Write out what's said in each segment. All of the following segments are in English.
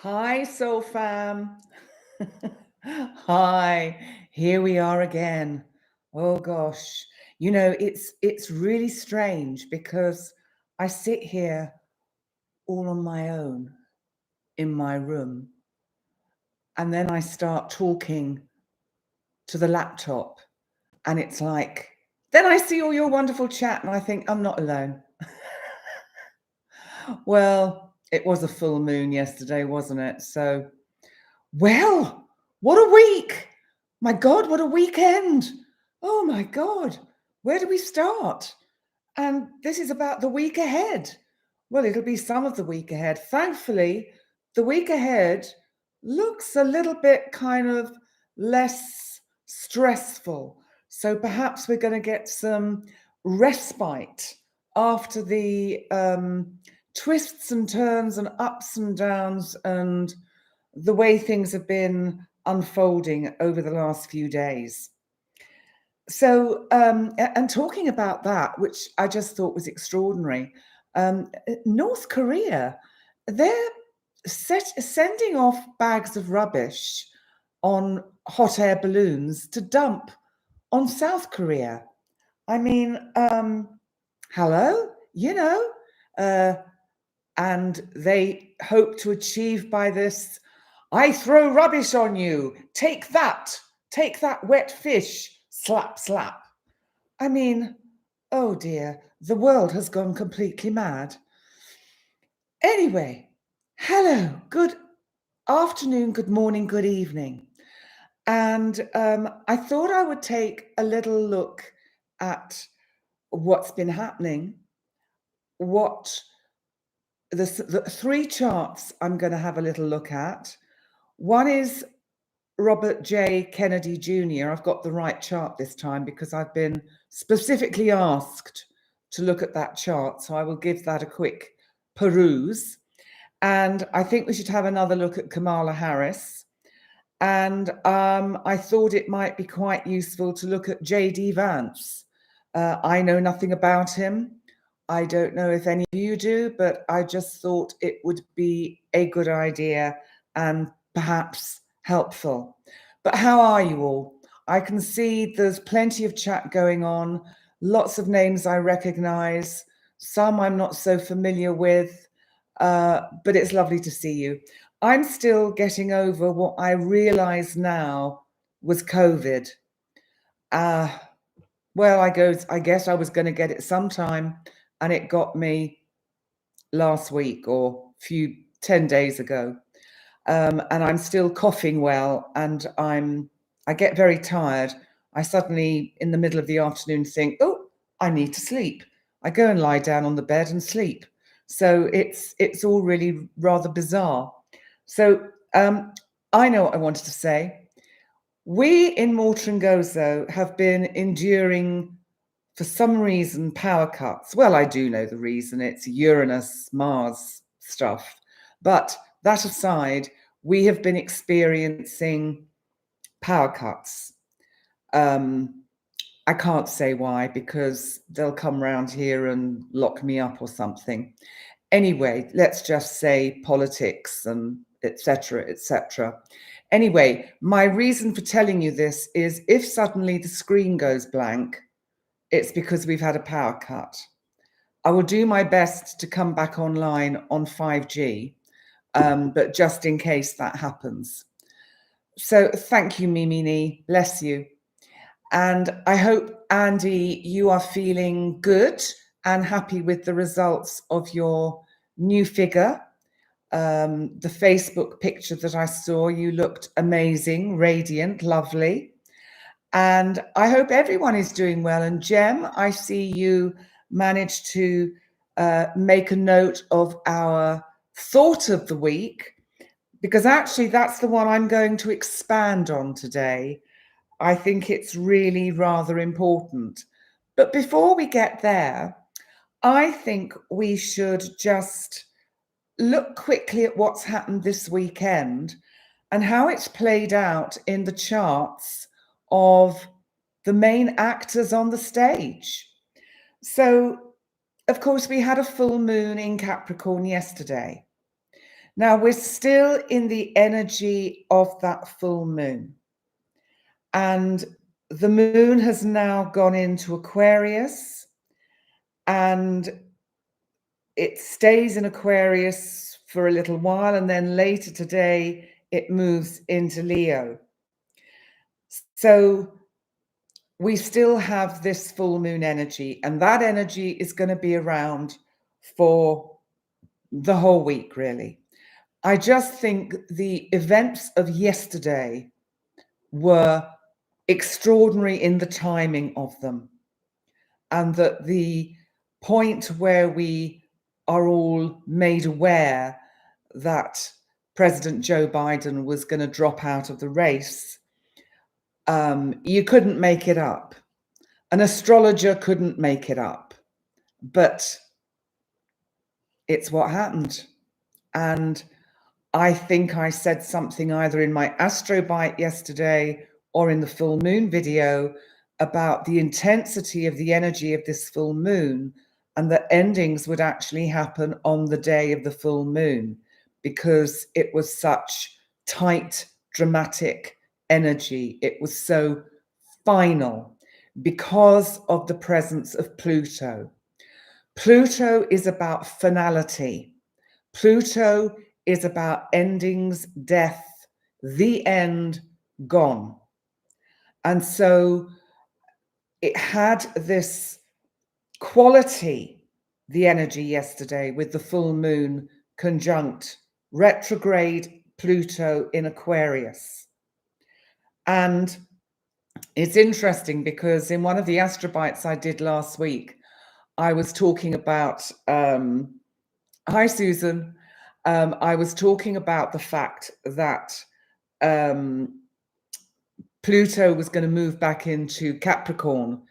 Hi, Soul Fam. Hi, here we are again. Oh gosh, it's really strange because I sit here all on my own in my room, and then I start talking to the laptop, and it's like, then I see all your wonderful chat, and I think I'm not alone. Well, it was a full moon yesterday, wasn't it? So, well, what a week! My God, what a weekend! Oh my God, where do we start? And this is about the week ahead. Well, it'll be some of the week ahead. Thankfully, the week ahead looks a little bit kind of less stressful. So perhaps we're going to get some respite after the twists and turns and ups and downs and the way things have been unfolding over the last few days. So, and talking about that, which I just thought was extraordinary, North Korea, they're sending off bags of rubbish on hot air balloons to dump on South Korea. I mean, hello, and they hope to achieve by this, I throw rubbish on you, take that wet fish, slap, slap. I mean, oh dear, the world has gone completely mad. Anyway, hello, good afternoon, good morning, good evening. And I thought I would take a little look at what's been happening, what the three charts I'm going to have a little look at. One is Robert J. Kennedy Jr. I've got the right chart this time because I've been specifically asked to look at that chart. So I will give that a quick peruse. And I think we should have another look at Kamala Harris. And I thought it might be quite useful to look at J.D. Vance. I know nothing about him. I don't know if any of you do, but I just thought it would be a good idea and perhaps helpful. But how are you all? I can see there's plenty of chat going on, lots of names I recognize, some I'm not so familiar with, but it's lovely to see you. I'm still getting over what I realize now was COVID. Well, I guess I was going to get it sometime, and it got me last week or 10 days ago. And I'm still coughing well, and I get very tired. I suddenly, in the middle of the afternoon, think, oh, I need to sleep. I go and lie down on the bed and sleep. So it's all really rather bizarre. So I know what I wanted to say. We in Mortar and Gozo have been enduring, for some reason, power cuts. Well, I do know the reason. It's Uranus, Mars stuff. But that aside, we have been experiencing power cuts. I can't say why, because they'll come round here and lock me up or something. Anyway, let's just say politics and etc., etc. Anyway, my reason for telling you this is if suddenly the screen goes blank, it's because we've had a power cut. I will do my best to come back online on 5G, but just in case that happens. So thank you, Mimini, bless you. And I hope, Andy, you are feeling good and happy with the results of your new figure. The Facebook picture that I saw, you looked amazing, radiant, lovely. And I hope everyone is doing well. And Jem, I see you managed to make a note of our thought of the week, because actually that's the one I'm going to expand on today. I think it's really rather important. But before we get there, I think we should just look quickly at what's happened this weekend and how it's played out in the charts of the main actors on the stage. So, of course, we had a full moon in Capricorn yesterday. Now, we're still in the energy of that full moon. And the moon has now gone into Aquarius, and it stays in Aquarius for a little while, and then later today it moves into Leo. So we still have this full moon energy, and that energy is going to be around for the whole week, really. I just think the events of yesterday were extraordinary in the timing of them, and that the point where we are all made aware that President Joe Biden was going to drop out of the race, you couldn't make it up. An astrologer couldn't make it up, but it's what happened. And I think I said something either in my Astro Bite yesterday or in the full moon video about the intensity of the energy of this full moon, and that endings would actually happen on the day of the full moon because it was such tight, dramatic energy. It was so final because of the presence of Pluto. Pluto is about finality. Pluto is about endings, death, the end, gone. And so it had this quality, the energy yesterday, with the full moon conjunct retrograde Pluto in Aquarius. And it's interesting because in one of the astrobites I did last week, I was talking about, hi Susan, I was talking about the fact that Pluto was going to move back into Capricorn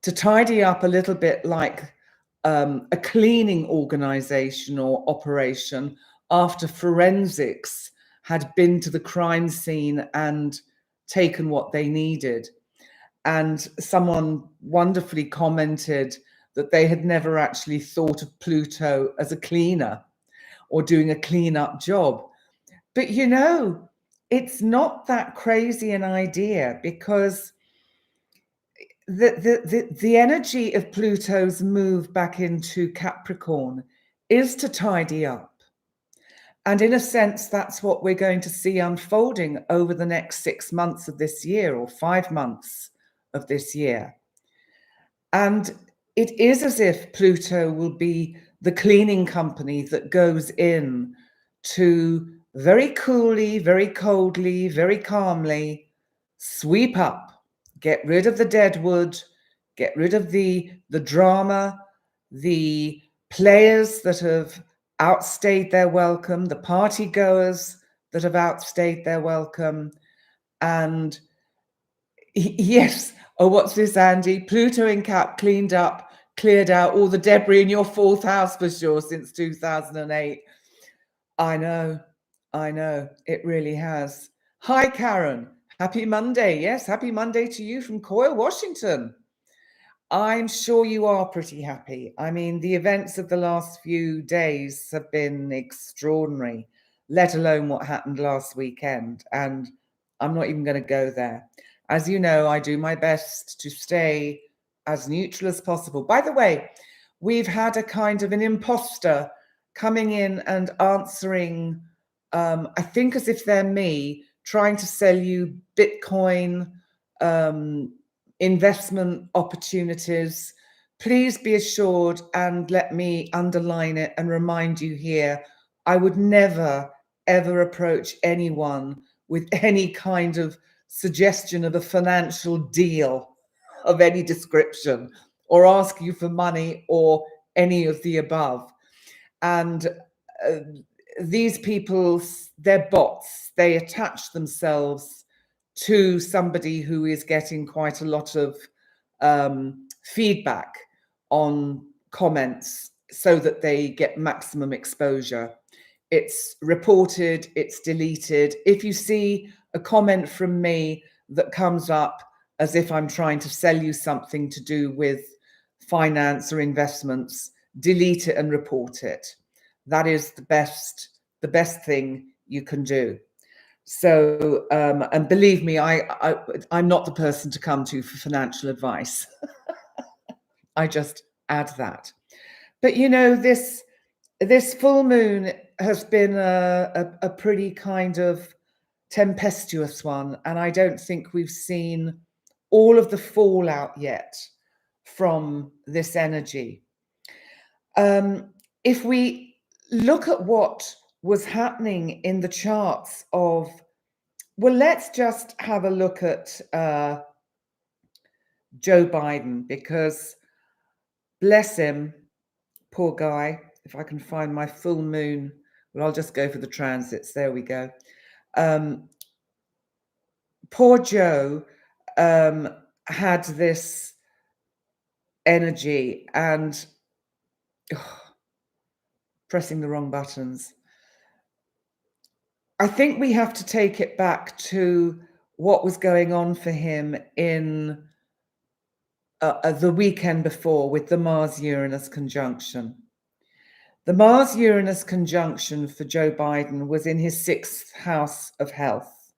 to tidy up a little bit, like a cleaning organization or operation after forensics had been to the crime scene and taken what they needed. And someone wonderfully commented that they had never actually thought of Pluto as a cleaner or doing a cleanup job. But you know, it's not that crazy an idea, because the energy of Pluto's move back into Capricorn is to tidy up. And in a sense, that's what we're going to see unfolding over the next 6 months of this year, or 5 months of this year. And it is as if Pluto will be the cleaning company that goes in to very coolly, very coldly, very calmly sweep up, get rid of the dead wood, get rid of the drama, the players that have outstayed their welcome, the party goers that have outstayed their welcome. And yes, oh, what's this, Andy? Pluto in Cap cleared out all the debris in your 4th house for sure since 2008. I know, it really has. Hi, Karen. Happy Monday. Yes, happy Monday to you from Coyle, Washington. I'm sure you are pretty happy. I mean, the events of the last few days have been extraordinary, let alone what happened last weekend. And I'm not even going to go there. As you know, I do my best to stay as neutral as possible. By the way, we've had a kind of an imposter coming in and answering, I think as if they're me, trying to sell you Bitcoin investment opportunities. Please be assured, and let me underline it and remind you here, I would never, ever approach anyone with any kind of suggestion of a financial deal of any description, or ask you for money, or any of the above. And these people, they're bots. They attach themselves to somebody who is getting quite a lot of feedback on comments so that they get maximum exposure. It's reported, it's deleted. If you see a comment from me that comes up as if I'm trying to sell you something to do with finance or investments, delete it and report it. That is the best the best thing you can do. So, and believe me, I'm not the person to come to for financial advice. I just add that. But you know, this full moon has been a pretty kind of tempestuous one, and I don't think we've seen all of the fallout yet from this energy. If we look at what was happening in the charts of, well, let's just have a look at Joe Biden, because bless him, poor guy. If I can find my full moon, well, I'll just go for the transits. There we go. Poor Joe had this energy and pressing the wrong buttons. I think we have to take it back to what was going on for him in the weekend before with the Mars-Uranus conjunction. The Mars-Uranus conjunction for Joe Biden was in his 6th house of health.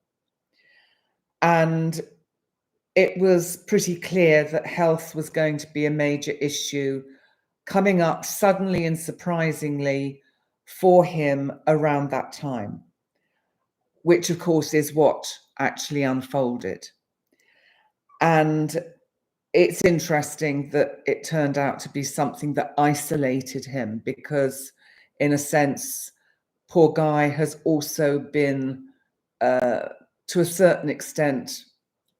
And it was pretty clear that health was going to be a major issue coming up suddenly and surprisingly for him around that time, which of course is what actually unfolded. And it's interesting that it turned out to be something that isolated him, because in a sense, poor guy has also been, to a certain extent,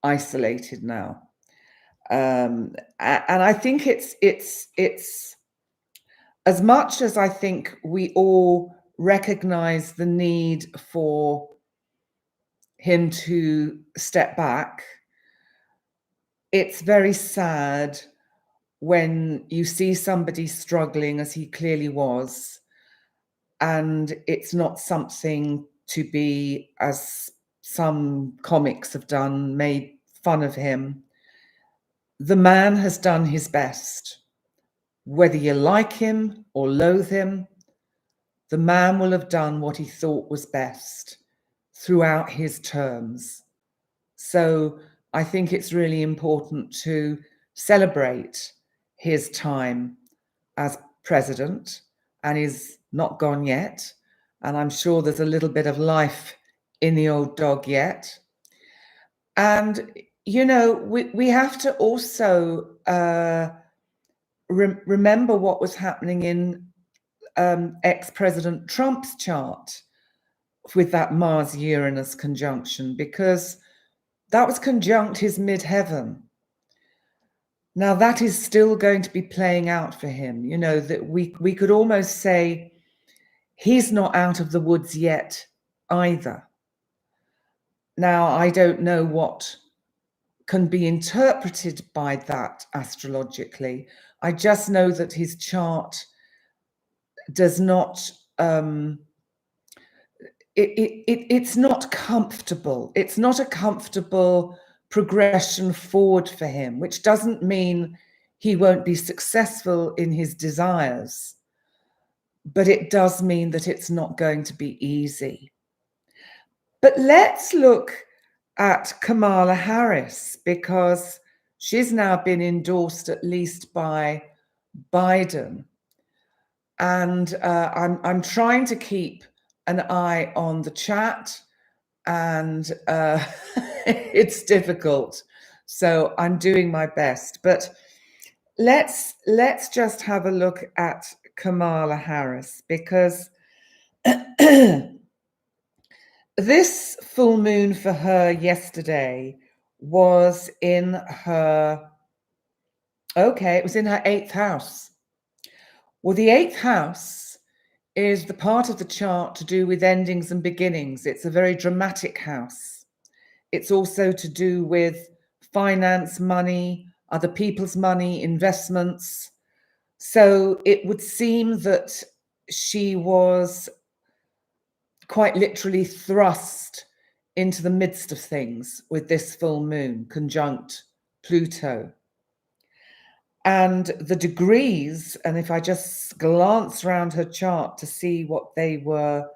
isolated now. And I think it's as much as I think we all recognize the need for him to step back, it's very sad when you see somebody struggling, as he clearly was, and it's not something to be, as some comics have done, made fun of him. The man has done his best. Whether you like him or loathe him, the man will have done what he thought was best throughout his terms. So I think it's really important to celebrate his time as president, and he's not gone yet. And I'm sure there's a little bit of life in the old dog yet. And, you know, we have to also remember what was happening in ex-President Trump's chart with that Mars-Uranus conjunction, because that was conjunct his midheaven. Now that is still going to be playing out for him. You know, that we could almost say he's not out of the woods yet either. Now, I don't know what can be interpreted by that astrologically. I just know that his chart does not, it's not comfortable. It's not a comfortable progression forward for him, which doesn't mean he won't be successful in his desires, but it does mean that it's not going to be easy. But let's look at Kamala Harris, because she's now been endorsed at least by Biden. And I'm trying to keep an eye on the chat, and it's difficult. So I'm doing my best. But let's just have a look at Kamala Harris, because this full moon for her yesterday was in her, it was in her 8th house. Well, the 8th house is the part of the chart to do with endings and beginnings. It's a very dramatic house. It's also to do with finance, money, other people's money, investments. So it would seem that she was quite literally thrust into the midst of things with this full moon conjunct Pluto. And the degrees, and if I just glance around her chart to see what they were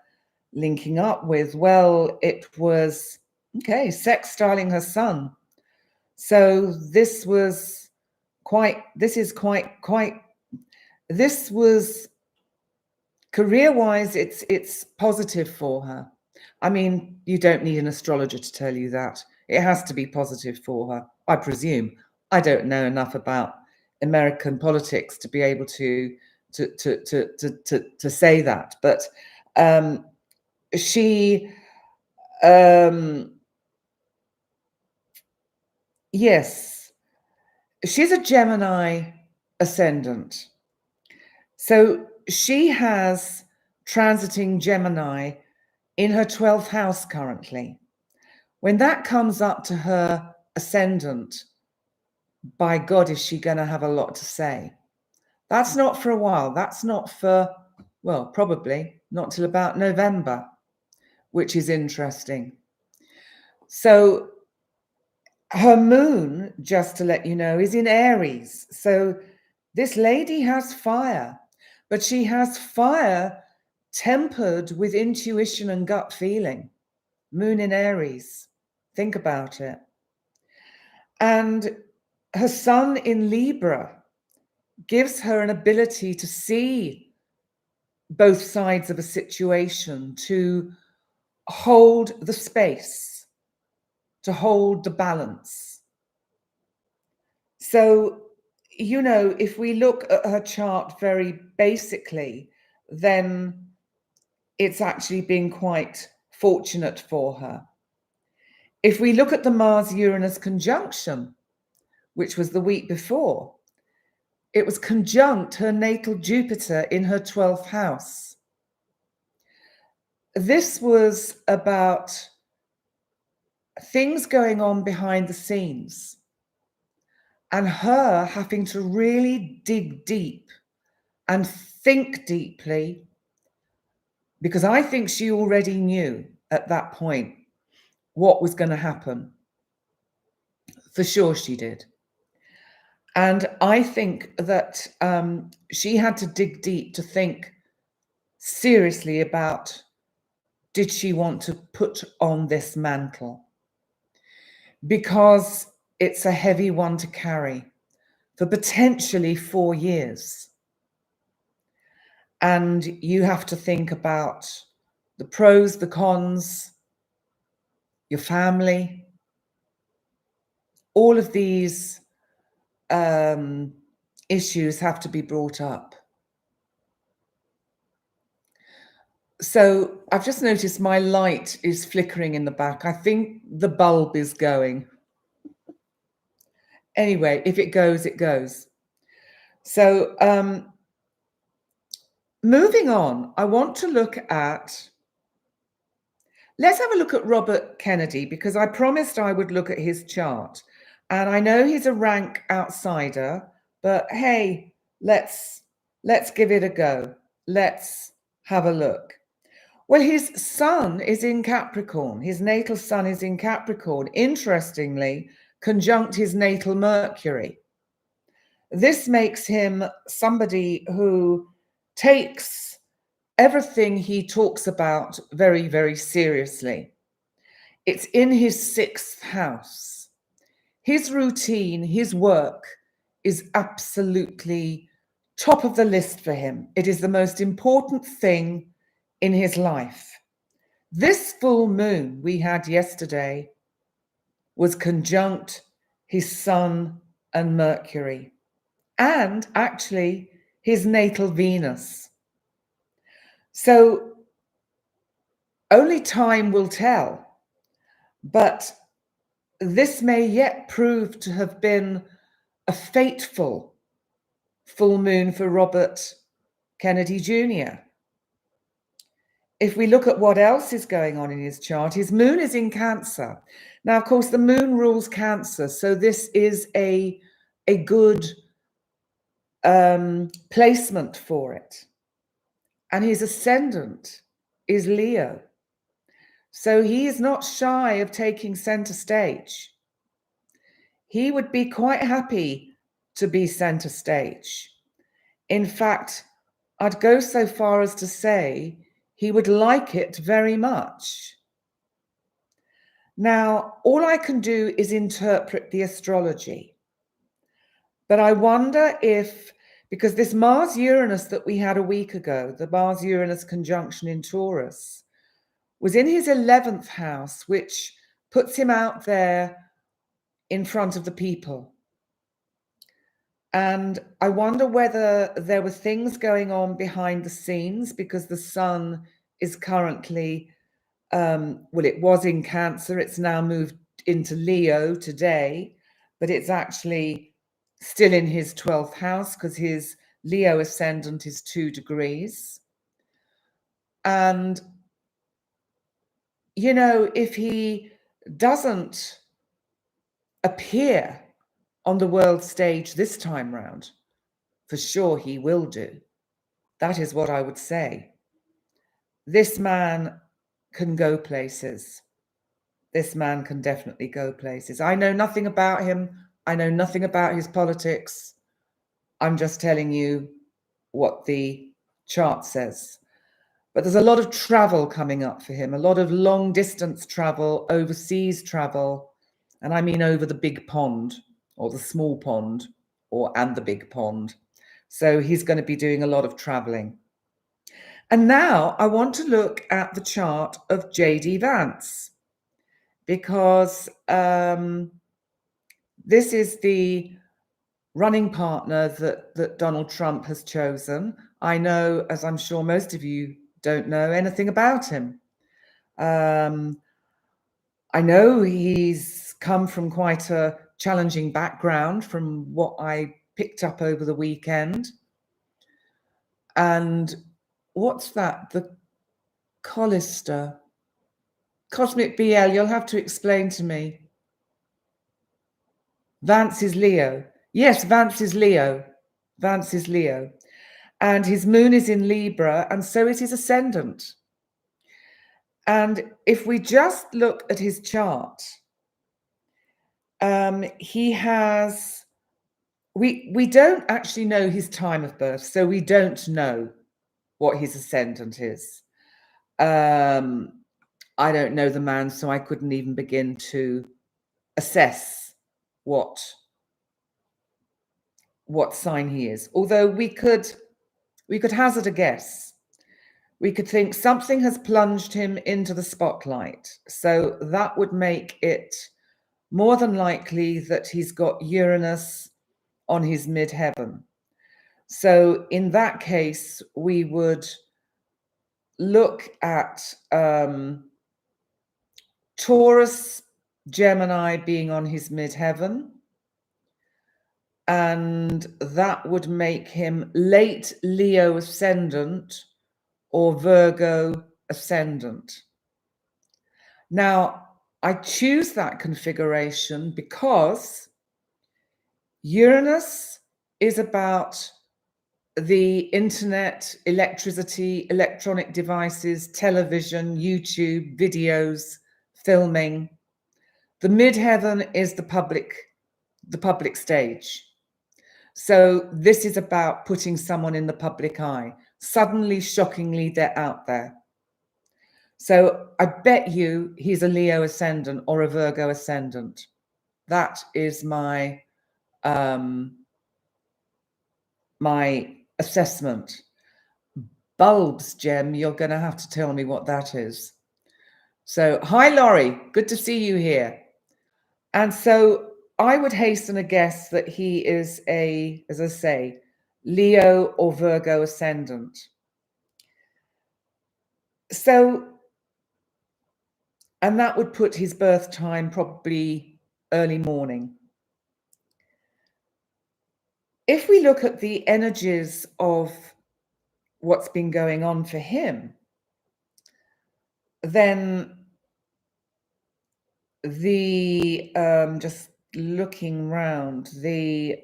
linking up with? Well, it was, okay, sextiling her son. So this was career-wise, it's positive for her. I mean, you don't need an astrologer to tell you that. It has to be positive for her, I presume. I don't know enough about American politics to be able to say that. But she, yes, she's a Gemini ascendant. So she has transiting Gemini in her 12th house currently. When that comes up to her ascendant, by God, is she going to have a lot to say? That's not for a while. That's not for, well, probably not till about November, which is interesting. So her moon, just to let you know, is in Aries. So this lady has fire, but she has fire tempered with intuition and gut feeling. Moon in Aries. Think about it. And her sun in Libra gives her an ability to see both sides of a situation, to hold the space, to hold the balance. So, you know, if we look at her chart very basically, then it's actually been quite fortunate for her. If we look at the Mars-Uranus conjunction, which was the week before, it was conjunct her natal Jupiter in her 12th house. This was about things going on behind the scenes and her having to really dig deep and think deeply, because I think she already knew at that point what was going to happen. For sure she did. And I think that she had to dig deep to think seriously about, did she want to put on this mantle? Because it's a heavy one to carry for potentially 4 years. And you have to think about the pros, the cons, your family, all of these issues have to be brought up. So I've just noticed my light is flickering in the back. I think the bulb is going. Anyway, if it goes, it goes. So moving on, I want to look at, let's have a look at Robert Kennedy, because I promised I would look at his chart. And I know he's a rank outsider, but hey, let's give it a go. Let's have a look. Well, his sun is in Capricorn. His natal sun is in Capricorn. Interestingly, conjunct his natal Mercury. This makes him somebody who takes everything he talks about very, very seriously. It's in his 6th house. His routine, his work is absolutely top of the list for him. It is the most important thing in his life. This full moon we had yesterday was conjunct his sun and Mercury, and actually his natal Venus. So only time will tell, but this may yet prove to have been a fateful full moon for Robert Kennedy Jr. If we look at what else is going on in his chart, his moon is in Cancer. Now, of course, the moon rules Cancer, so this is a good placement for it. And his ascendant is Leo. So he is not shy of taking center stage. He would be quite happy to be center stage. In fact, I'd go so far as to say he would like it very much. Now, all I can do is interpret the astrology. But I wonder if, because this Mars-Uranus that we had a week ago, the Mars-Uranus conjunction in Taurus, was in his 11th house, which puts him out there in front of the people. And I wonder whether there were things going on behind the scenes, because the sun is currently, well, it was in Cancer. It's now moved into Leo today, but it's actually still in his 12th house because his Leo ascendant is 2 degrees. And, you know, if he doesn't appear on the world stage this time round, for sure he will do. That is what I would say. This man can go places. This man can definitely go places. I know nothing about him. I know nothing about his politics. I'm just telling you what the chart says. But there's a lot of travel coming up for him, a lot of long distance travel, overseas travel. And I mean over the big pond or the small pond and the big pond. So he's going to be doing a lot of traveling. And now I want to look at the chart of J.D. Vance, because this is the running partner that Donald Trump has chosen. I know, as I'm sure most of you don't know anything about him. I know he's come from quite a challenging background from what I picked up over the weekend. And what's that? The Collister. Cosmic BL, you'll have to explain to me. Vance is Leo. Yes, Vance is Leo. Vance is Leo. And his moon is in Libra, and so is his ascendant. And if we just look at his chart, he has, we don't actually know his time of birth, so we don't know what his ascendant is. I don't know the man, so I couldn't even begin to assess what sign he is. Although we could hazard a guess. We could think something has plunged him into the spotlight. So that would make it more than likely that he's got Uranus on his midheaven. So in that case, we would look at Taurus, Gemini being on his midheaven, and that would make him late Leo ascendant or Virgo ascendant. Now, I choose that configuration because Uranus is about the internet, electricity, electronic devices, television, YouTube, videos, filming. The midheaven is the public stage. So this is about putting someone in the public eye. Suddenly, shockingly, they're out there. So I bet you he's a Leo ascendant or a Virgo ascendant. That is my my assessment. Bulbs, Gem, you're going to have to tell me what that is. So, hi, Laurie. Good to see you here. And so I would hasten a guess that he is a, as I say, Leo or Virgo ascendant. So, and that would put his birth time probably early morning. If we look at the energies of what's been going on for him, then the just looking round, the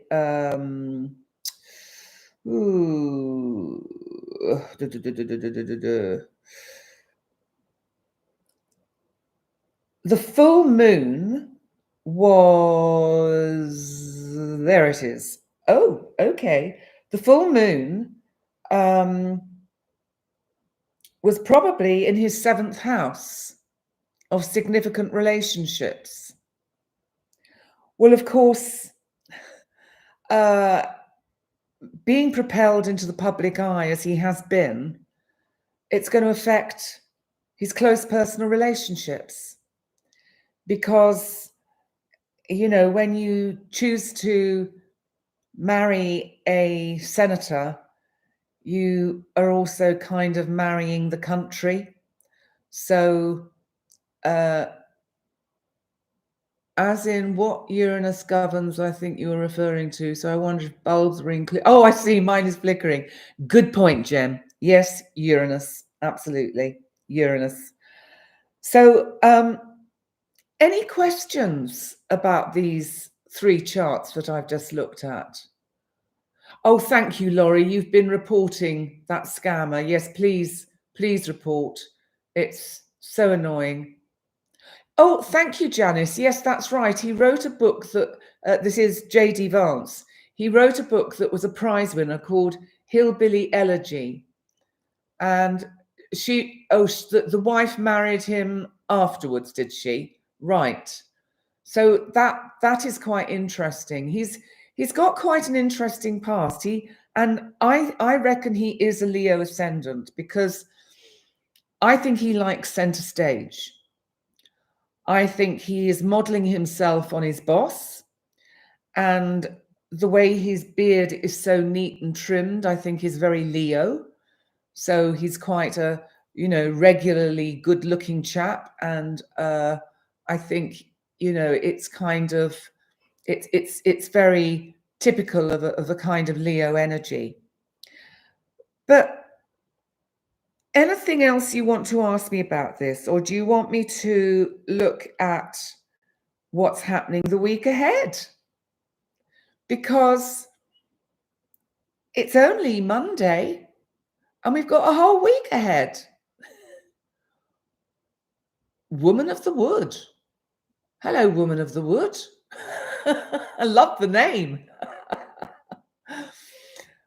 the full moon was, there it is. Oh, okay. The full moon was probably in his 7th house of significant relationships. Well, of course, being propelled into the public eye as he has been, it's going to affect his close personal relationships. Because, you know, when you choose to marry a senator, you are also kind of marrying the country. So, as in what Uranus governs, I think you were referring to. So I wonder if bulbs were included. Oh, I see. Mine is flickering. Good point, Jem. Yes, Uranus. Absolutely. Uranus. So, any questions about these 3 charts that I've just looked at? Oh, thank you, Laurie. You've been reporting that scammer. Yes, please report. It's so annoying. Oh, thank you, Janice. Yes, that's right. He wrote a book that, this is J.D. Vance. He wrote a book that was a prize winner called Hillbilly Elegy. And the wife married him afterwards, did she? Right. So that is quite interesting. He's got quite an interesting past. I reckon he is a Leo ascendant, because I think he likes center stage. I think he is modeling himself on his boss, and the way his beard is so neat and trimmed, I think is very Leo. So he's quite a, you know, regularly good looking chap. And I think, you know, it's kind of, it's very typical of a kind of Leo energy. But anything else you want to ask me about this, or do you want me to look at what's happening the week ahead? Because it's only Monday and we've got a whole week ahead. Woman of the Wood. Hello, Woman of the Wood. I love the name.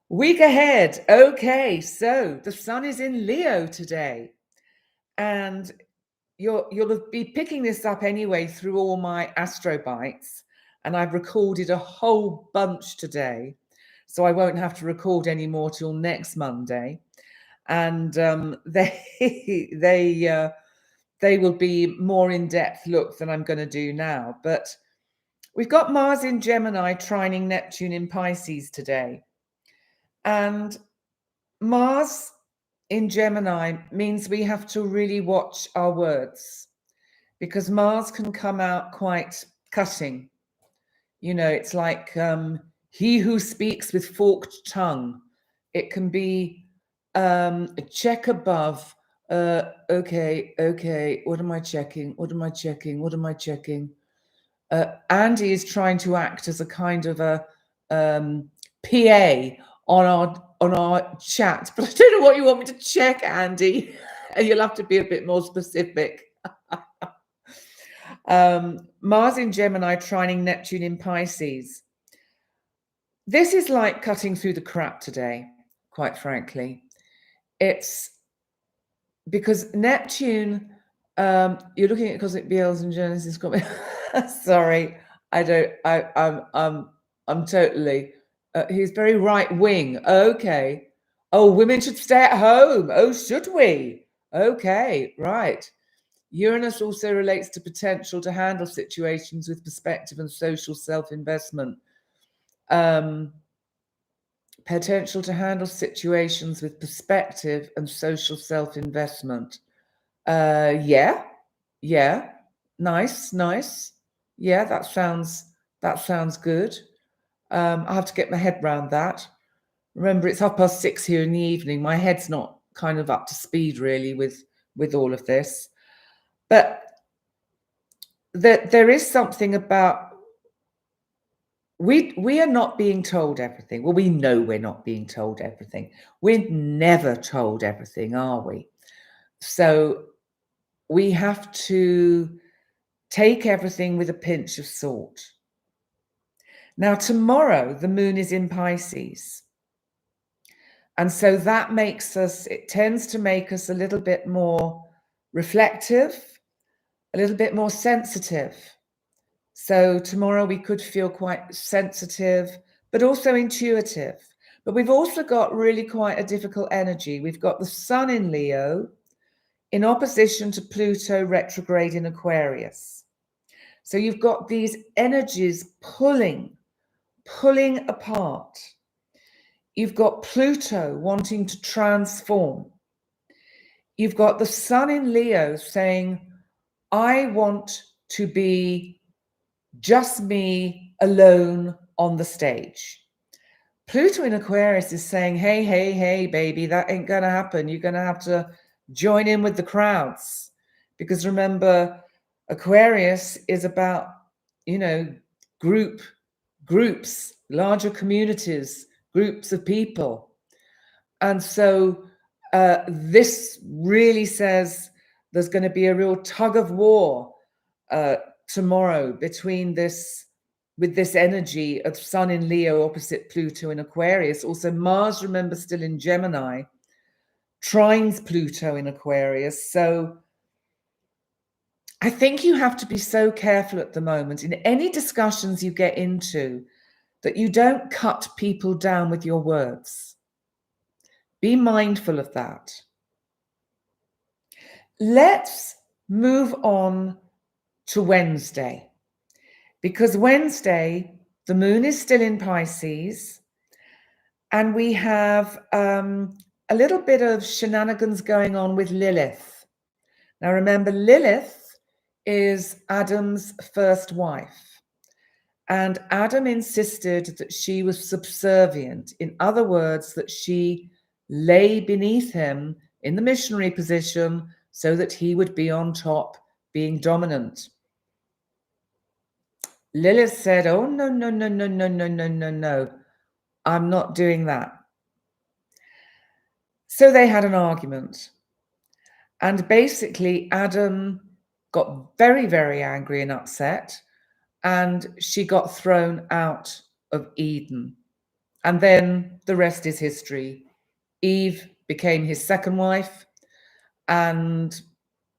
Week ahead. Okay, so the sun is in Leo today. And you'll be picking this up anyway through all my Astro Bites. And I've recorded a whole bunch today, so I won't have to record any more till next Monday. And they will be more in-depth look than I'm going to do now. But we've got Mars in Gemini trining Neptune in Pisces today. And Mars in Gemini means we have to really watch our words, because Mars can come out quite cutting. You know, it's like he who speaks with forked tongue. It can be a check above. Okay. What am I checking? Andy is trying to act as a kind of a PA on our chat, but I don't know what you want me to check, Andy. You'll have to be a bit more specific. Mars in Gemini trining Neptune in Pisces. This is like cutting through the crap today, quite frankly. It's because Neptune, you're looking at cosmic BLs and Genesis. Sorry, I'm totally, he's very right wing. Okay. Oh, women should stay at home. Oh, should we? Okay, right. Uranus also relates to potential to handle situations with perspective and social self-investment. Potential to handle situations with perspective and social self-investment. Yeah. Nice. Yeah, that sounds good. I have to get my head around that. Remember, it's 6:30 here in the evening. My head's not kind of up to speed really with all of this. But there is something about we are not being told everything. Well, we know we're not being told everything. We're never told everything, are we? So we have to take everything with a pinch of salt. Now, tomorrow, the moon is in Pisces. And so that makes us, it tends to make us a little bit more reflective, a little bit more sensitive. So tomorrow we could feel quite sensitive, but also intuitive. But we've also got really quite a difficult energy. We've got the Sun in Leo in opposition to Pluto retrograde in Aquarius. So you've got these energies pulling apart. You've got Pluto wanting to transform. You've got the Sun in Leo saying, I want to be just me alone on the stage. Pluto in Aquarius is saying, hey, hey, hey, baby, that ain't going to happen. You're going to have to join in with the crowds. Because remember, Aquarius is about, groups, larger communities, groups of people. And so this really says there's going to be a real tug of war tomorrow between with this energy of Sun in Leo opposite Pluto in Aquarius. Also Mars, remember, still in Gemini, trines Pluto in Aquarius. So I think you have to be so careful at the moment in any discussions you get into that you don't cut people down with your words. Be mindful of that. Let's move on to Wednesday, because Wednesday, the moon is still in Pisces, and we have a little bit of shenanigans going on with Lilith. Now, remember, Lilith is Adam's first wife, and Adam insisted that she was subservient. In other words, that she lay beneath him in the missionary position so that he would be on top, being dominant. Lilith said, oh, no, no, no, no, no, no, no, no, no. I'm not doing that. So they had an argument. And basically, Adam got very, very angry and upset. And she got thrown out of Eden. And then the rest is history. Eve became his second wife. And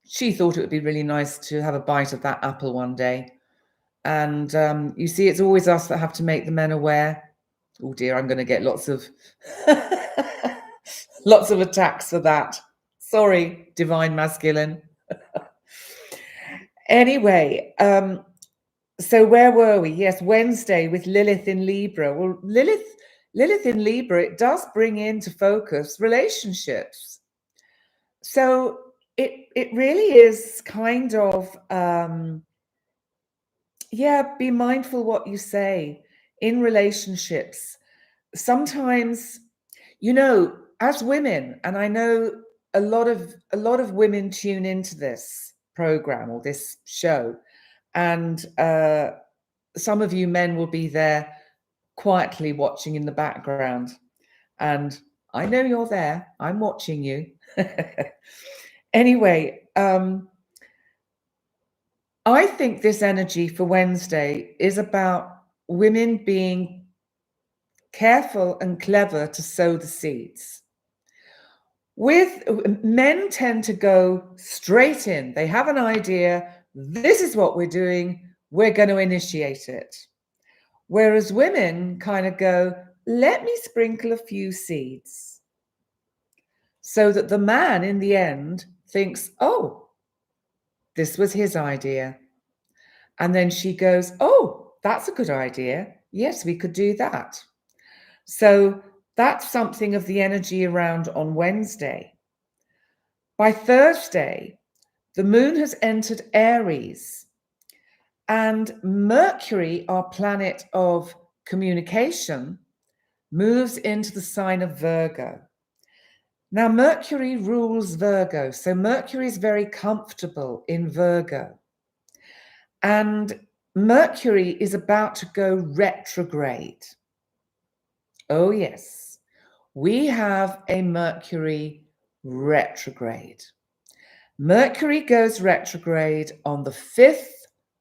she thought it would be really nice to have a bite of that apple one day. And you see, it's always us that have to make the men aware. Oh dear, I'm going to get lots of lots of attacks for that. Sorry, divine masculine. Anyway, so where were we? Yes, Wednesday with Lilith in Libra. Well, Lilith in Libra, it does bring into focus relationships. So it really is kind of be mindful what you say in relationships. Sometimes, as women, and I know a lot of women tune into this program or this show, and some of you men will be there quietly watching in the background, and I know you're there. I'm watching you. Anyway, I think this energy for Wednesday is about women being careful and clever to sow the seeds. With men tend to go straight in. They have an idea. This is what we're doing. We're going to initiate it. Whereas women kind of go, let me sprinkle a few seeds. So that the man in the end thinks, oh, this was his idea. And then she goes, oh, that's a good idea. Yes, we could do that. So that's something of the energy around on Wednesday. By Thursday, the moon has entered Aries, and Mercury, our planet of communication, moves into the sign of Virgo. Now, Mercury rules Virgo, so Mercury is very comfortable in Virgo. And Mercury is about to go retrograde. Oh, yes. We have a Mercury retrograde. Mercury goes retrograde on the 5th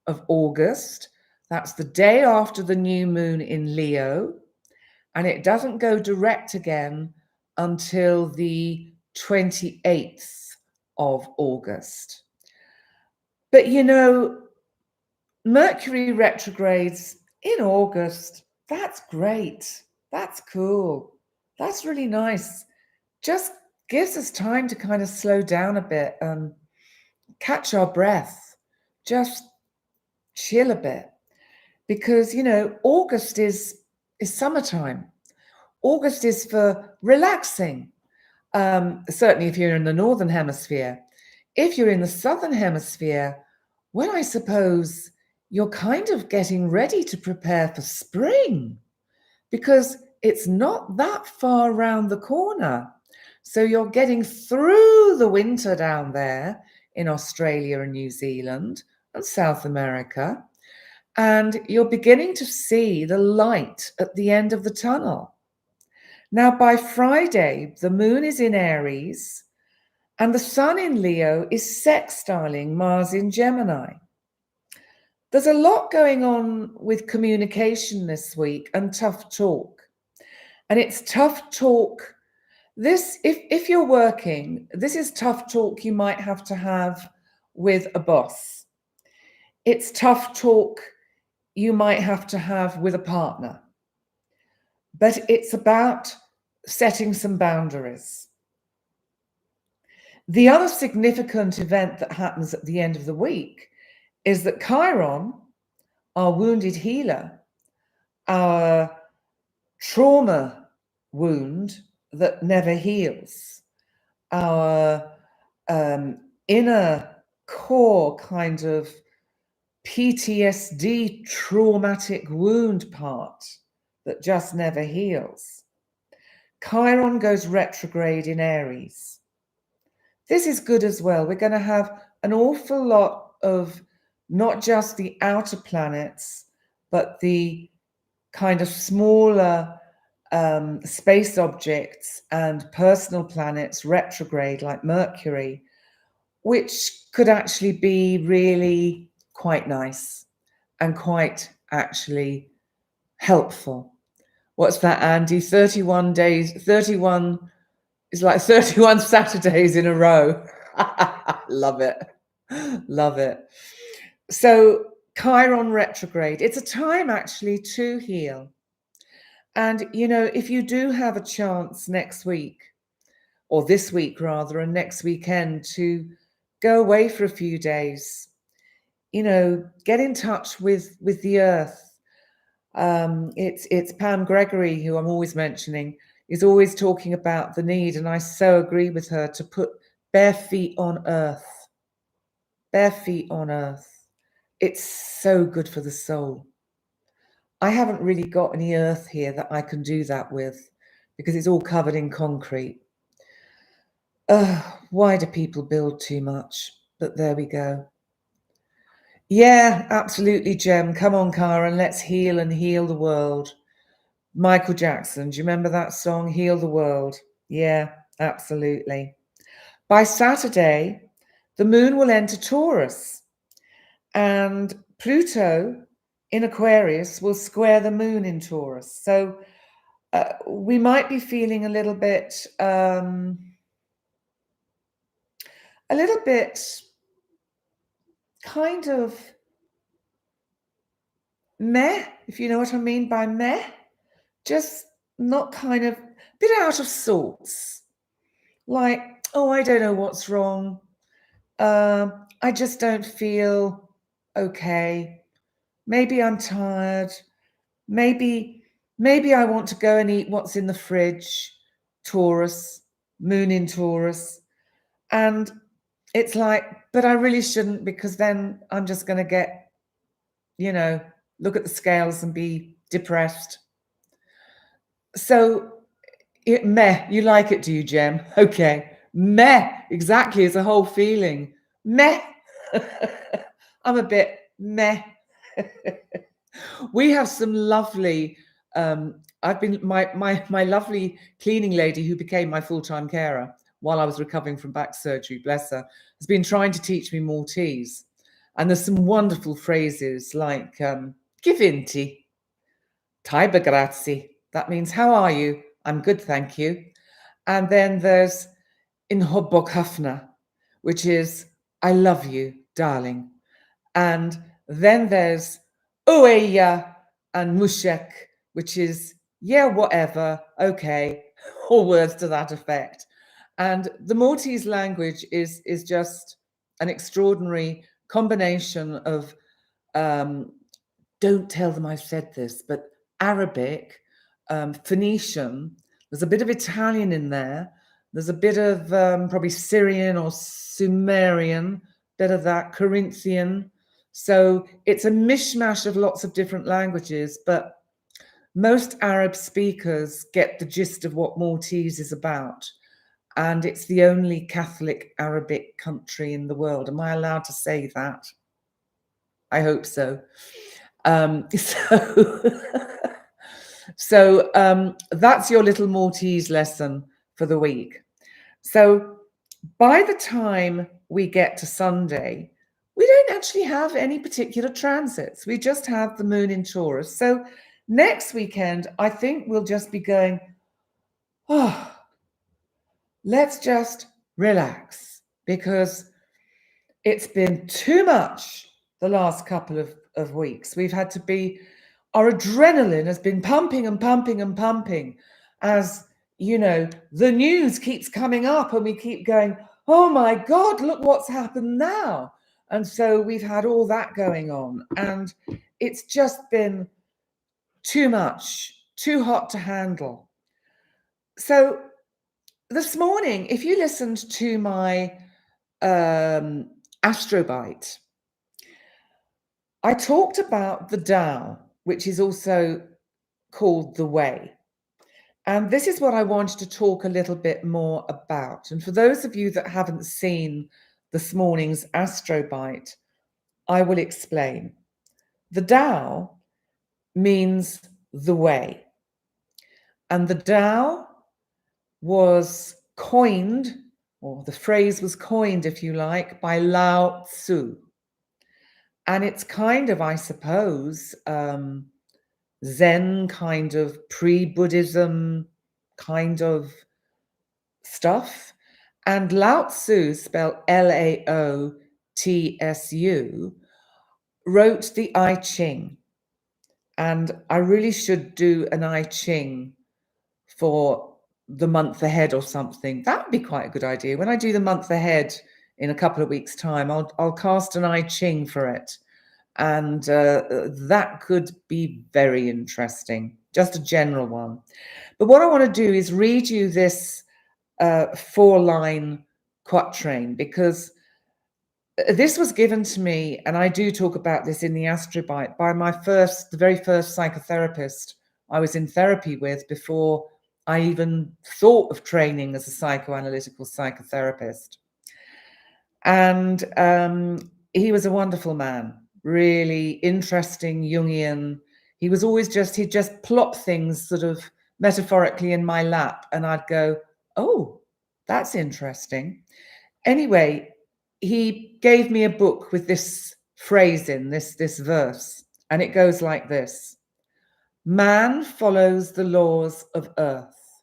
of August. That's the day after the new moon in Leo. And it doesn't go direct again until the 28th of August. But you know, Mercury retrogrades in August, that's great. That's cool. That's really nice. Just gives us time to kind of slow down a bit and catch our breath, just chill a bit. Because, you know, August is summertime. August is for relaxing. Certainly if you're in the Northern Hemisphere. If you're in the Southern Hemisphere, well, I suppose you're kind of getting ready to prepare for spring, because it's not that far around the corner. So you're getting through the winter down there in Australia and New Zealand and South America, and you're beginning to see the light at the end of the tunnel. Now, by Friday, the moon is in Aries and the sun in Leo is sextiling Mars in Gemini. There's a lot going on with communication this week and tough talk. And it's tough talk. This, if you're working, this is tough talk you might have to have with a boss. It's tough talk you might have to have with a partner. But it's about setting some boundaries. The other significant event that happens at the end of the week is that Chiron, our wounded healer, our trauma wound that never heals, our inner core kind of PTSD traumatic wound part that just never heals. Chiron goes retrograde in Aries. This is good as well. We're going to have an awful lot of not just the outer planets, but the kind of smaller space objects and personal planets retrograde, like Mercury, which could actually be really quite nice and quite actually helpful. What's that, Andy? 31 days, 31 is like 31 Saturdays in a row. Love it. Love it. So Chiron retrograde, it's a time actually to heal. And, you know, if you do have a chance next week, or this week rather, and next weekend to go away for a few days, you know, get in touch with the earth. It's Pam Gregory, who I'm always mentioning, is always talking about the need, and I so agree with her, to put bare feet on earth. Bare feet on earth. It's so good for the soul. I haven't really got any earth here that I can do that with, because it's all covered in concrete. Why do people build too much? But there we go. Yeah, absolutely, Jem. Come on, Karen, let's heal and heal the world. Michael Jackson, do you remember that song, Heal the World? Yeah, absolutely. By Saturday, the moon will enter Taurus, and Pluto in Aquarius will square the moon in Taurus. So we might be feeling a little bit kind of meh, if you know what I mean by meh. Just not kind of, a bit out of sorts. Like, oh, I don't know what's wrong. I just don't feel okay. Maybe I'm tired. Maybe I want to go and eat what's in the fridge. Taurus, moon in Taurus. And it's like, but I really shouldn't, because then I'm just going to get, you know, look at the scales and be depressed. So meh, you like it, do you, Jem? Okay. Meh, exactly, it's a whole feeling. Meh. I'm a bit meh. We have some lovely, I've been, my lovely cleaning lady, who became my full-time carer while I was recovering from back surgery, bless her, has been trying to teach me Maltese. And there's some wonderful phrases like, Givinti, Taiba grazie. That means, how are you? I'm good, thank you. And then there's Inhobbok Hafna, which is I love you, darling. And then there's Oeya and Mushek, which is yeah, whatever, okay, or words to that effect. And the Maltese language is just an extraordinary combination of don't tell them I've said this, but Arabic, Phoenician, there's a bit of Italian in there. There's a bit of probably Syrian or Sumerian, bit of that, Corinthian. So it's a mishmash of lots of different languages, but most Arab speakers get the gist of what Maltese is about. And it's the only Catholic Arabic country in the world. Am I allowed to say that? I hope so. So that's your little Maltese lesson for the week. So by the time we get to Sunday, we don't actually have any particular transits. We just have the moon in Taurus. So next weekend, I think we'll just be going, oh, let's just relax, because it's been too much the last couple of weeks. We've had to be, our adrenaline has been pumping and pumping and pumping as, you know, the news keeps coming up and we keep going, oh my God, look what's happened now. And so we've had all that going on, and it's just been too much, too hot to handle. So this morning, if you listened to my Astrobite, I talked about the Tao, which is also called the Way. And this is what I wanted to talk a little bit more about. And for those of you that haven't seen this morning's Astrobite, I will explain. The Tao means the way. And the Tao was coined, or the phrase was coined, if you like, by Lao Tzu. And it's kind of, I suppose, Zen kind of pre-Buddhism kind of stuff. And Lao Tzu, spelled Laotsu, wrote the I Ching. And I really should do an I Ching for the month ahead or something. That would be quite a good idea. When I do the month ahead in a couple of weeks' time, I'll cast an I Ching for it. And that could be very interesting, just a general one. But what I want to do is read you this 4-line quatrain, because this was given to me, and I do talk about this in the Astrobite, by the very first psychotherapist I was in therapy with before I even thought of training as a psychoanalytical psychotherapist. And he was a wonderful man, really interesting, Jungian. He was always he'd just plop things sort of metaphorically in my lap, and I'd go, oh, that's interesting. Anyway, he gave me a book with this phrase in, this verse, and it goes like this. Man follows the laws of earth.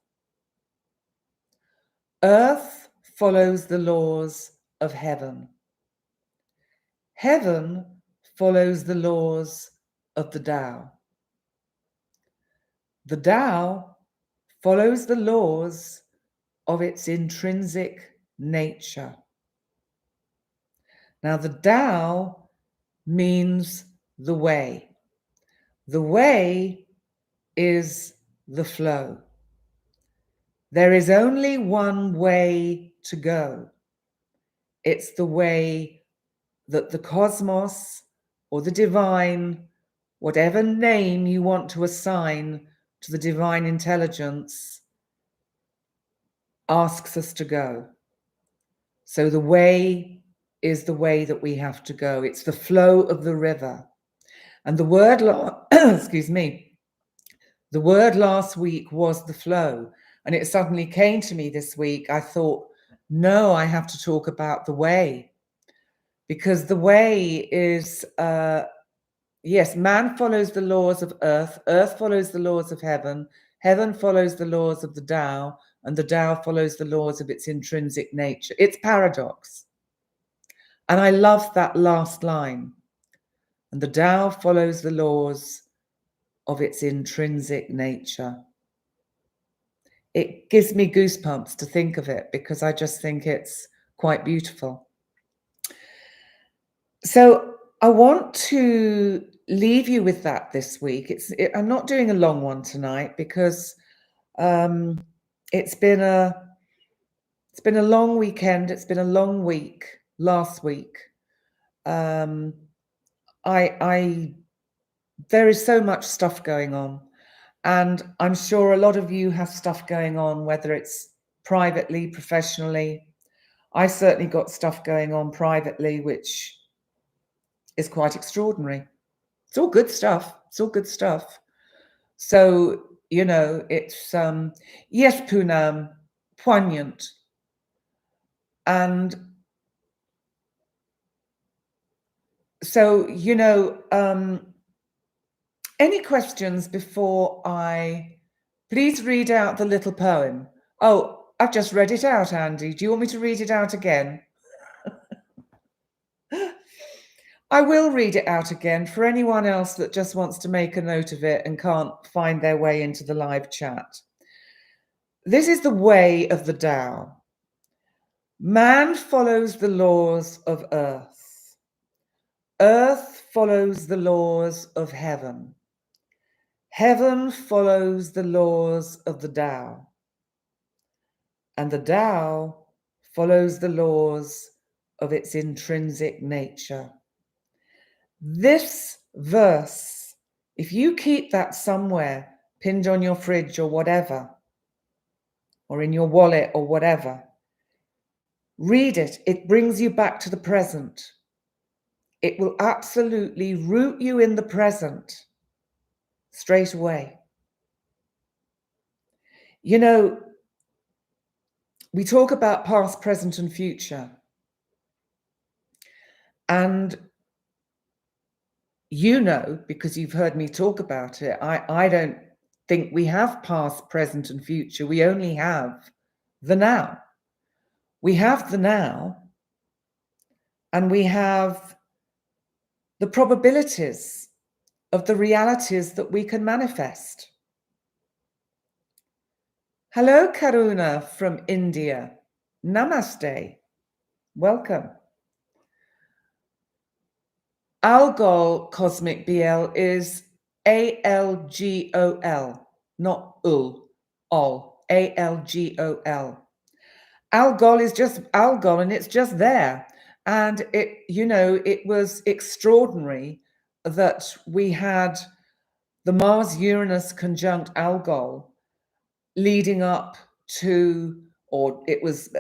Earth follows the laws of heaven. Heaven follows the laws of the Tao. The Tao follows the laws of its intrinsic nature. Now, the Tao means the way. The way is the flow. There is only one way to go. It's the way that the cosmos or the divine, whatever name you want to assign to the divine intelligence, asks us to go. So the way is the way that we have to go. It's the flow of the river. And the word, excuse me, the word last week was the flow. And it suddenly came to me this week. I thought, no, I have to talk about the way. Because the way is, yes, man follows the laws of earth. Earth follows the laws of heaven. Heaven follows the laws of the Tao. and the Tao follows the laws of its intrinsic nature. It's paradox. And I love that last line. And the Tao follows the laws of its intrinsic nature. It gives me goosebumps to think of it, because I just think it's quite beautiful. So I want to leave you with that this week. I'm not doing a long one tonight, because it's been a long weekend. It's been a long week last week. There is so much stuff going on, and I'm sure a lot of you have stuff going on, whether it's privately, professionally. I certainly got stuff going on privately, which is quite extraordinary. It's all good stuff. It's all good stuff. So, you know, it's, yes, Poonam, poignant. And so, you know, any questions before please read out the little poem. Oh, I've just read it out, Andy. Do you want me to read it out again? I will read it out again for anyone else that just wants to make a note of it and can't find their way into the live chat. This is the way of the Tao. Man follows the laws of earth. Earth follows the laws of heaven. Heaven follows the laws of the Tao. And the Tao follows the laws of its intrinsic nature. This verse, if you keep that somewhere, pinned on your fridge or whatever, or in your wallet or whatever, read it. It brings you back to the present. It will absolutely root you in the present straight away. You know, we talk about past, present, and future. And you know, because you've heard me talk about it, I don't think we have past, present, and future. We only have the now. We have the now, and we have the probabilities of the realities that we can manifest. Hello, Karuna from India. Namaste. Welcome. Algol Cosmic BL is ALGOL, not UL, ol, ALGOL. Algol is just Algol, and it's just there. And it, you know, it was extraordinary that we had the Mars-Uranus conjunct Algol leading up to, or it was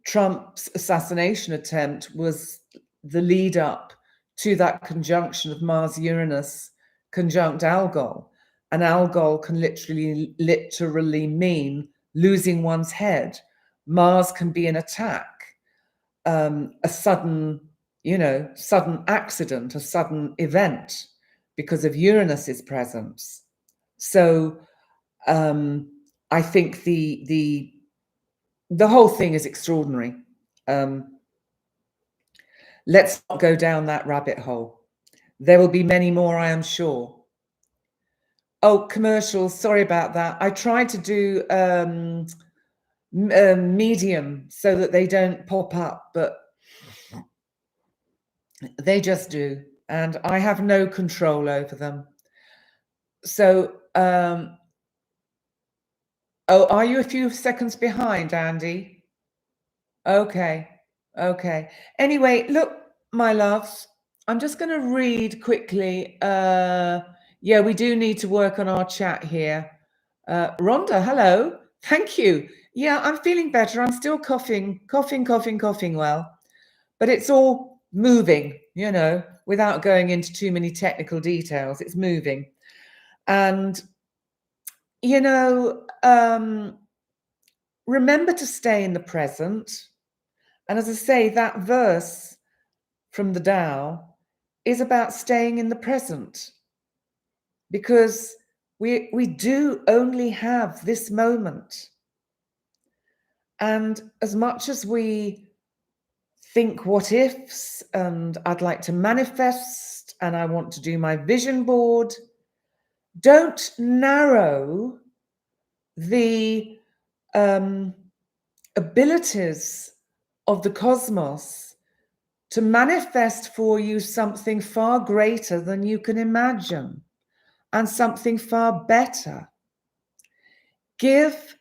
Trump's assassination attempt was the lead up to that conjunction of Mars-Uranus conjunct Algol. And Algol can literally mean losing one's head. Mars can be an attack, a sudden, you know, sudden accident, a sudden event because of Uranus's presence. So I think the whole thing is extraordinary. Let's not go down that rabbit hole. There will be many more, I am sure. Oh, commercials, sorry about that. I tried to do medium so that they don't pop up, but they just do. And I have no control over them. So, oh, are you a few seconds behind, Andy? Okay. Okay. Anyway, look, my loves, I'm just going to read quickly. Yeah, we do need to work on our chat here. Rhonda, hello. Thank you. Yeah, I'm feeling better. I'm still coughing well, but it's all moving, you know, without going into too many technical details. It's moving. And, you know, remember to stay in the present. And as I say, that verse from the Tao is about staying in the present, because we do only have this moment. And as much as we think what ifs, and I'd like to manifest, and I want to do my vision board, don't narrow the abilities of the cosmos to manifest for you something far greater than you can imagine, and something far better. Give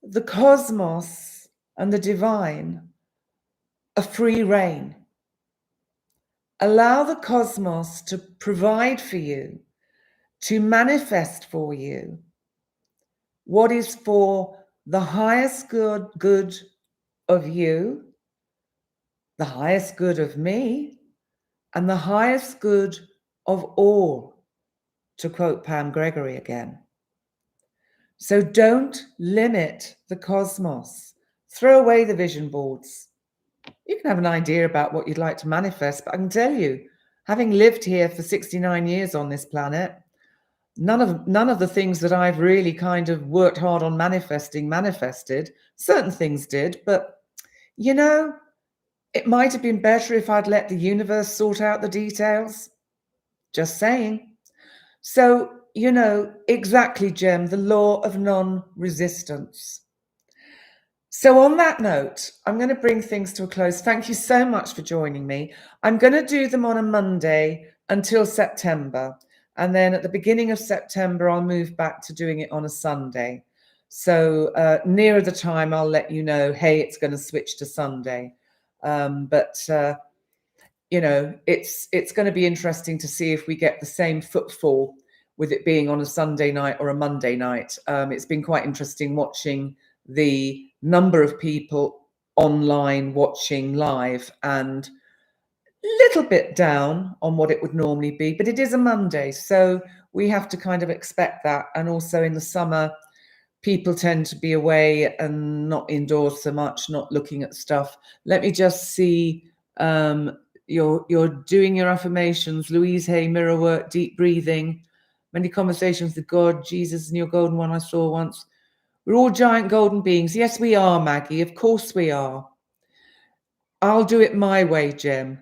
the cosmos and the divine a free rein. Allow the cosmos to provide for you, to manifest for you what is for the highest good of you, the highest good of me, and the highest good of all, to quote Pam Gregory again. So don't limit the cosmos. Throw away the vision boards. You can have an idea about what you'd like to manifest, but I can tell you, having lived here for 69 years on this planet, none of the things that I've really kind of worked hard on manifested. Certain things did, but you know, it might have been better if I'd let the universe sort out the details. Just saying. So, you know, exactly, Jem, the law of non-resistance. So on that note, I'm going to bring things to a close. Thank you so much for joining me. I'm going to do them on a Monday until September. And then at the beginning of September, I'll move back to doing it on a Sunday. So nearer the time, I'll let you know, hey, it's going to switch to Sunday. You know, it's going to be interesting to see if we get the same footfall with it being on a Sunday night or a Monday night. It's been quite interesting watching the number of people online watching live, and a little bit down on what it would normally be, but it is a Monday, so we have to kind of expect that. And also in the summer, people tend to be away and not indoors so much, not looking at stuff. Let me just see. You're doing your affirmations, Louise Hay, mirror work, deep breathing, many conversations with God, Jesus, and your golden one I saw once. We're all giant golden beings. Yes, we are, Maggie. Of course we are. I'll do it my way, Jem.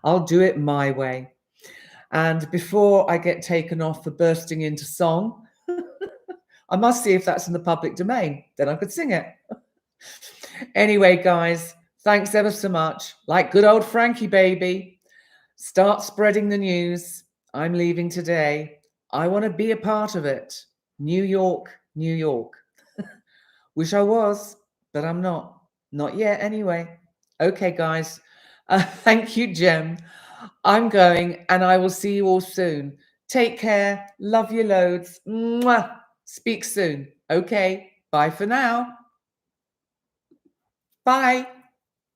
I'll do it my way. And before I get taken off for bursting into song, I must see if that's in the public domain. Then I could sing it. Anyway, guys, thanks ever so much. Like good old Frankie, baby. Start spreading the news. I'm leaving today. I want to be a part of it. New York, New York. Wish I was, but I'm not. Not yet, anyway. Okay, guys. Thank you, Jem. I'm going, and I will see you all soon. Take care. Love you loads. Mwah. Speak soon. Okay. Bye for now. Bye.